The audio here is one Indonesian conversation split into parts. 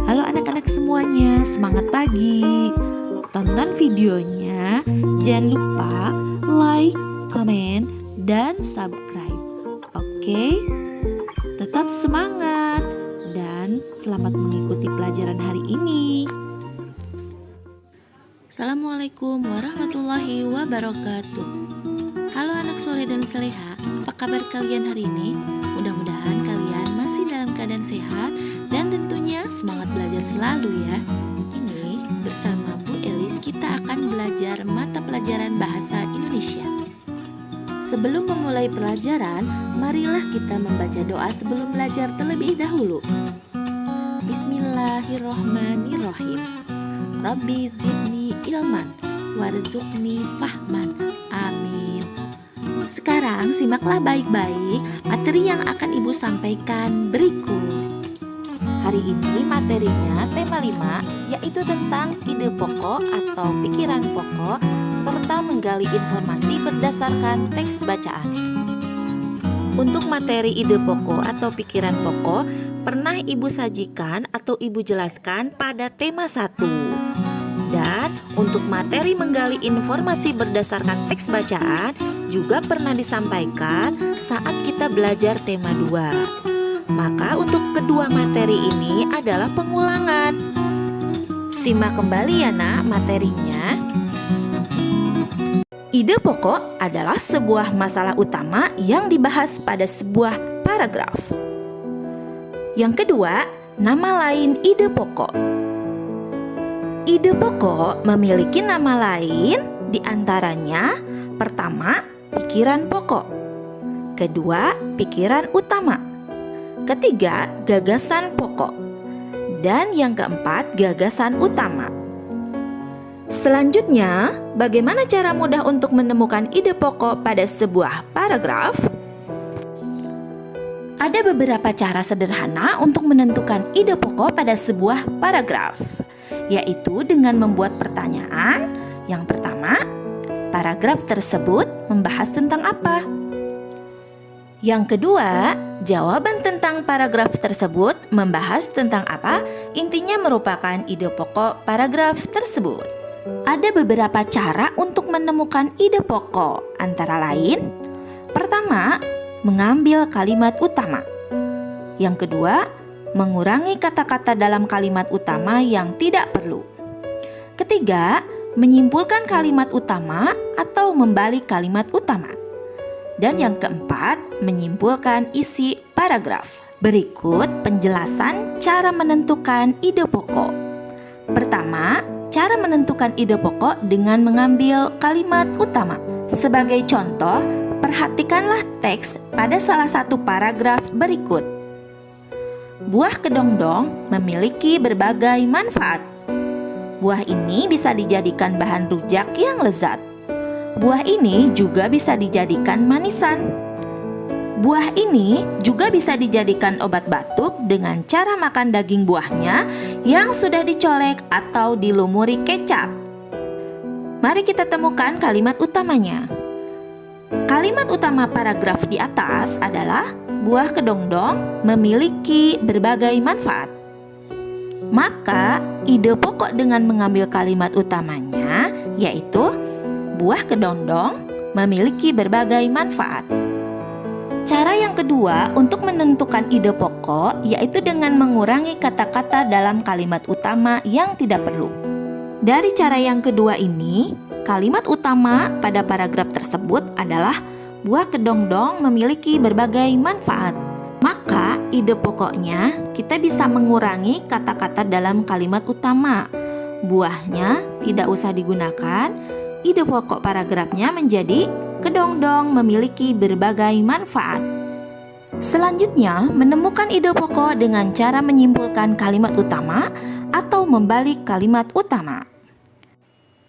Halo anak-anak semuanya, semangat pagi. Tonton videonya, jangan lupa like, comment, dan subscribe. Oke? Tetap semangat dan selamat mengikuti pelajaran hari ini. Assalamualaikum warahmatullahi wabarakatuh. Halo anak soleh dan saleha, apa kabar kalian hari ini? Mudah-mudahan kalian masih dalam keadaan sehat dan tentunya semangat belajar selalu ya. Ini bersama Bu Elis kita akan belajar mata pelajaran bahasa Indonesia. Sebelum memulai pelajaran, marilah kita membaca doa sebelum belajar terlebih dahulu. Bismillahirrohmanirrohim. Rabbi zidni ilman warzuqni fahman. Amin. Sekarang simaklah baik-baik materi yang akan Ibu sampaikan berikut. Hari ini materinya tema 5, yaitu tentang ide pokok atau pikiran pokok serta menggali informasi berdasarkan teks bacaan. Untuk materi ide pokok atau pikiran pokok pernah Ibu sajikan atau Ibu jelaskan pada tema 1. Dan untuk materi menggali informasi berdasarkan teks bacaan juga pernah disampaikan saat kita belajar tema 2. Maka untuk kedua materi ini adalah pengulangan. Simak kembali ya nak materinya. Ide pokok adalah sebuah masalah utama yang dibahas pada sebuah paragraf. Yang kedua, nama lain ide pokok. Ide pokok memiliki nama lain, diantaranya pertama, pikiran pokok, kedua, pikiran utama, ketiga, gagasan pokok, dan yang keempat, gagasan utama. Selanjutnya, bagaimana cara mudah untuk menemukan ide pokok pada sebuah paragraf? Ada beberapa cara sederhana untuk menentukan ide pokok pada sebuah paragraf, yaitu dengan membuat pertanyaan. Yang pertama, paragraf tersebut membahas tentang apa? Yang kedua, jawaban tentang paragraf tersebut membahas tentang apa? Intinya merupakan ide pokok paragraf tersebut. Ada beberapa cara untuk menemukan ide pokok, antara lain: pertama, mengambil kalimat utama. Yang kedua, mengurangi kata-kata dalam kalimat utama yang tidak perlu. Ketiga, menyimpulkan kalimat utama atau membalik kalimat utama. Dan yang keempat, menyimpulkan isi paragraf. Berikut penjelasan cara menentukan ide pokok. Pertama, cara menentukan ide pokok dengan mengambil kalimat utama. Sebagai contoh, perhatikanlah teks pada salah satu paragraf berikut. Buah kedongdong memiliki berbagai manfaat. Buah ini bisa dijadikan bahan rujak yang lezat. Buah ini juga bisa dijadikan manisan. Buah ini juga bisa dijadikan obat batuk dengan cara makan daging buahnya yang sudah dicolek atau dilumuri kecap. Mari kita temukan kalimat utamanya. Kalimat utama paragraf di atas adalah buah kedongdong memiliki berbagai manfaat. Maka ide pokok dengan mengambil kalimat utamanya yaitu buah kedongdong memiliki berbagai manfaat. Cara yang kedua untuk menentukan ide pokok yaitu dengan mengurangi kata-kata dalam kalimat utama yang tidak perlu. Dari cara yang kedua ini, kalimat utama pada paragraf tersebut adalah buah kedongdong memiliki berbagai manfaat. Maka ide pokoknya kita bisa mengurangi kata-kata dalam kalimat utama. Buahnya tidak usah digunakan. Ide pokok paragrafnya menjadi kedongdong memiliki berbagai manfaat. Selanjutnya, menemukan ide pokok dengan cara menyimpulkan kalimat utama atau membalik kalimat utama.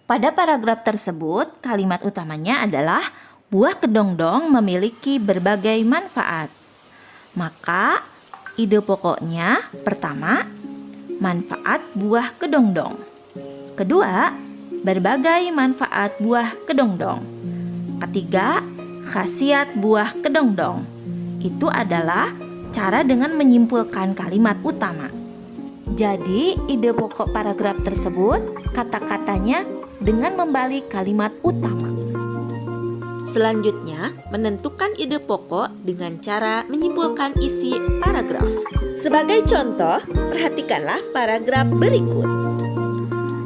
Pada paragraf tersebut, kalimat utamanya adalah buah kedongdong memiliki berbagai manfaat. Maka, ide pokoknya pertama, manfaat buah kedongdong. Kedua, berbagai manfaat buah kedongdong. Ketiga, khasiat buah kedongdong. Itu adalah cara dengan menyimpulkan kalimat utama. Jadi, ide pokok paragraf tersebut kata-katanya dengan membalik kalimat utama. Selanjutnya, menentukan ide pokok dengan cara menyimpulkan isi paragraf. Sebagai contoh, perhatikanlah paragraf berikut.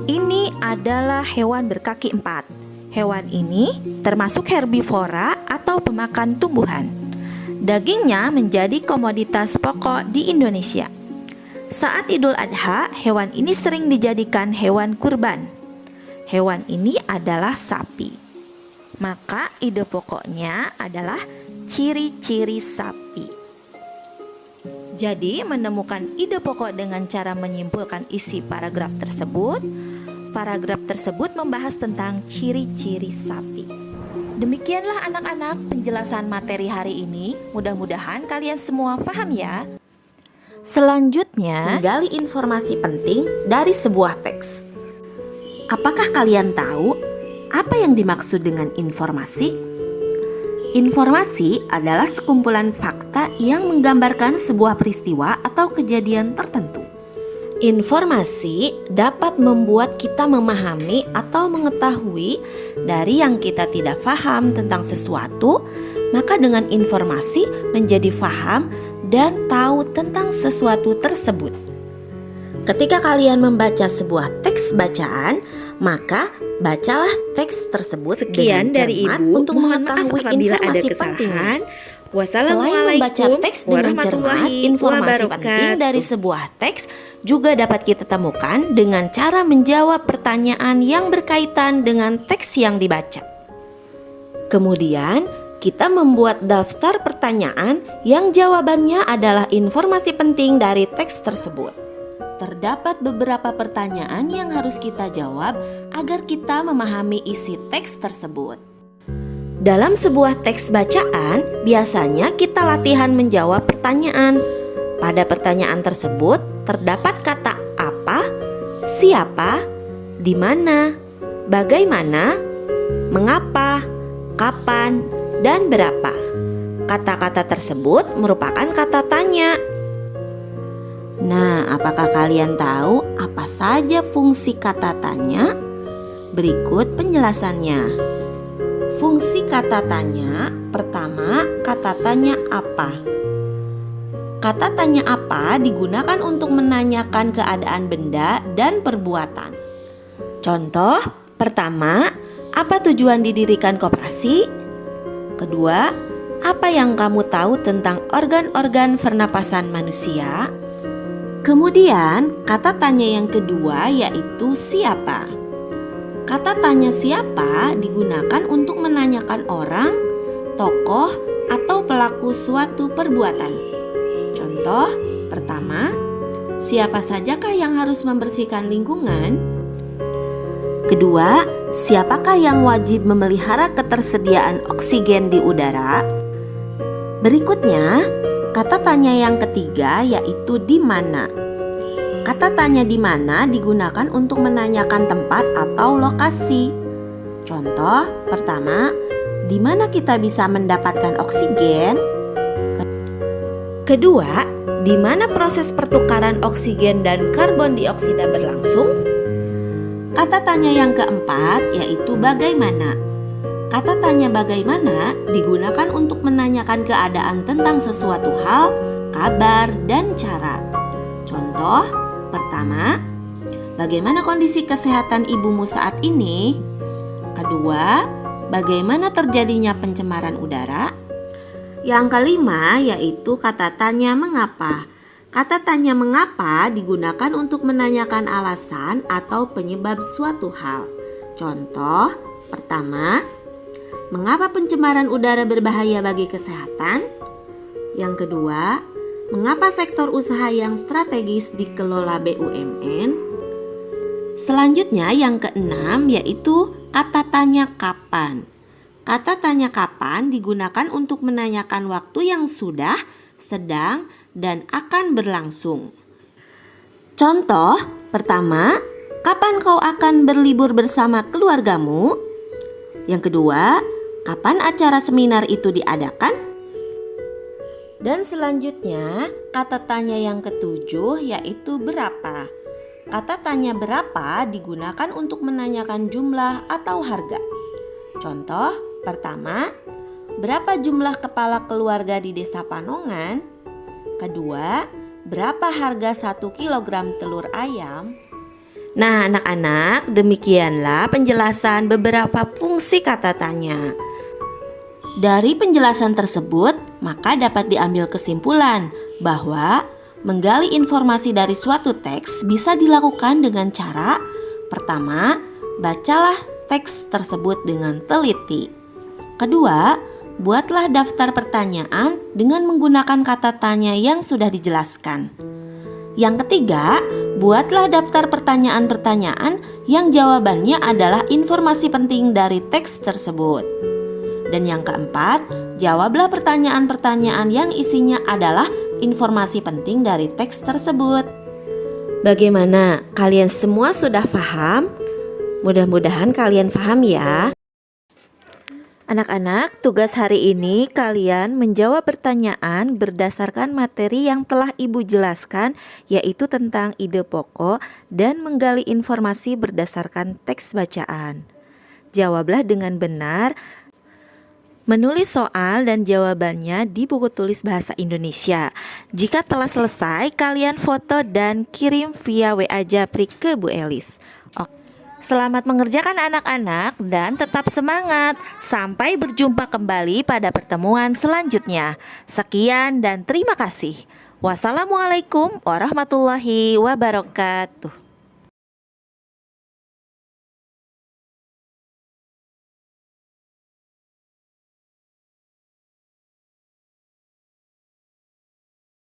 Ini adalah hewan berkaki 4. Hewan ini termasuk herbivora atau pemakan tumbuhan. Dagingnya menjadi komoditas pokok di Indonesia. Saat Idul Adha, hewan ini sering dijadikan hewan kurban. Hewan ini adalah sapi. Maka ide pokoknya adalah ciri-ciri sapi. Jadi, menemukan ide pokok dengan cara menyimpulkan isi paragraf tersebut. Paragraf tersebut membahas tentang ciri-ciri sapi. Demikianlah anak-anak penjelasan materi hari ini. Mudah-mudahan kalian semua paham ya. Selanjutnya, gali informasi penting dari sebuah teks. Apakah kalian tahu apa yang dimaksud dengan informasi? Informasi adalah sekumpulan fakta yang menggambarkan sebuah peristiwa atau kejadian tertentu. Informasi dapat membuat kita memahami atau mengetahui dari yang kita tidak paham tentang sesuatu, maka dengan informasi menjadi paham dan tahu tentang sesuatu tersebut. Ketika kalian membaca sebuah teks bacaan, maka bacalah teks tersebut Sekian dengan dari cermat Ibu. untuk Mohon maaf mengetahui apabila ada informasi kesalahan. penting. Selain membaca Wassalamualaikum teks dengan cermat, warahmatullahi informasi penting dari wabarakatuh. sebuah teks juga dapat kita temukan dengan cara menjawab pertanyaan yang berkaitan dengan teks yang dibaca. Kemudian, kita membuat daftar pertanyaan yang jawabannya adalah informasi penting dari teks tersebut. Terdapat beberapa pertanyaan yang harus kita jawab agar kita memahami isi teks tersebut. Dalam sebuah teks bacaan, biasanya kita latihan menjawab pertanyaan. Pada pertanyaan tersebut, terdapat kata apa, siapa, di mana, bagaimana, mengapa, kapan, dan berapa. Kata-kata tersebut merupakan kata tanya. Nah, apakah kalian tahu apa saja fungsi kata tanya? Berikut penjelasannya. Fungsi kata tanya, pertama, kata tanya apa. Kata tanya apa digunakan untuk menanyakan keadaan benda dan perbuatan. Contoh, pertama, apa tujuan didirikan koperasi? Kedua, apa yang kamu tahu tentang organ-organ pernapasan manusia? Kemudian, kata tanya yang kedua yaitu siapa. Kata tanya siapa digunakan untuk menanyakan orang, tokoh, atau pelaku suatu perbuatan. Contoh, pertama, siapa sajakah yang harus membersihkan lingkungan? Kedua, siapakah yang wajib memelihara ketersediaan oksigen di udara? Berikutnya, kata tanya yang ketiga yaitu di mana. Kata tanya di mana digunakan untuk menanyakan tempat atau lokasi. Contoh, pertama, di mana kita bisa mendapatkan oksigen? Kedua, di mana proses pertukaran oksigen dan karbon dioksida berlangsung? Kata tanya yang keempat yaitu bagaimana. Kata tanya bagaimana digunakan untuk menanyakan keadaan tentang sesuatu hal, kabar, dan cara. Contoh, pertama, bagaimana kondisi kesehatan ibumu saat ini? Kedua, bagaimana terjadinya pencemaran udara? Yang kelima yaitu kata tanya mengapa. Kata tanya mengapa digunakan untuk menanyakan alasan atau penyebab suatu hal. Contoh, pertama, mengapa pencemaran udara berbahaya bagi kesehatan? Yang kedua, mengapa sektor usaha yang strategis dikelola BUMN? Selanjutnya yang keenam yaitu kata tanya kapan. Kata tanya kapan digunakan untuk menanyakan waktu yang sudah, sedang, dan akan berlangsung. Contoh, pertama, kapan kau akan berlibur bersama keluargamu? Yang kedua, kapan acara seminar itu diadakan? Dan selanjutnya, kata tanya yang ketujuh yaitu berapa. Kata tanya berapa digunakan untuk menanyakan jumlah atau harga. Contoh pertama, berapa jumlah kepala keluarga di Desa Panongan? Kedua, berapa harga 1 kilogram telur ayam? Nah, anak-anak, demikianlah penjelasan beberapa fungsi kata tanya. Dari penjelasan tersebut, maka dapat diambil kesimpulan bahwa menggali informasi dari suatu teks bisa dilakukan dengan cara pertama, bacalah teks tersebut dengan teliti. Kedua, buatlah daftar pertanyaan dengan menggunakan kata tanya yang sudah dijelaskan. Yang ketiga, buatlah daftar pertanyaan-pertanyaan yang jawabannya adalah informasi penting dari teks tersebut. Dan yang keempat, jawablah pertanyaan-pertanyaan yang isinya adalah informasi penting dari teks tersebut. Bagaimana? Kalian semua sudah paham? Mudah-mudahan kalian paham ya. Anak-anak, tugas hari ini kalian menjawab pertanyaan berdasarkan materi yang telah Ibu jelaskan, yaitu tentang ide pokok dan menggali informasi berdasarkan teks bacaan. Jawablah dengan benar. Menulis soal dan jawabannya di buku tulis bahasa Indonesia. Jika telah selesai, kalian foto dan kirim via WA Japri ke Bu Elis. Selamat mengerjakan anak-anak dan tetap semangat. Sampai berjumpa kembali pada pertemuan selanjutnya. Sekian dan terima kasih. Wassalamualaikum warahmatullahi wabarakatuh.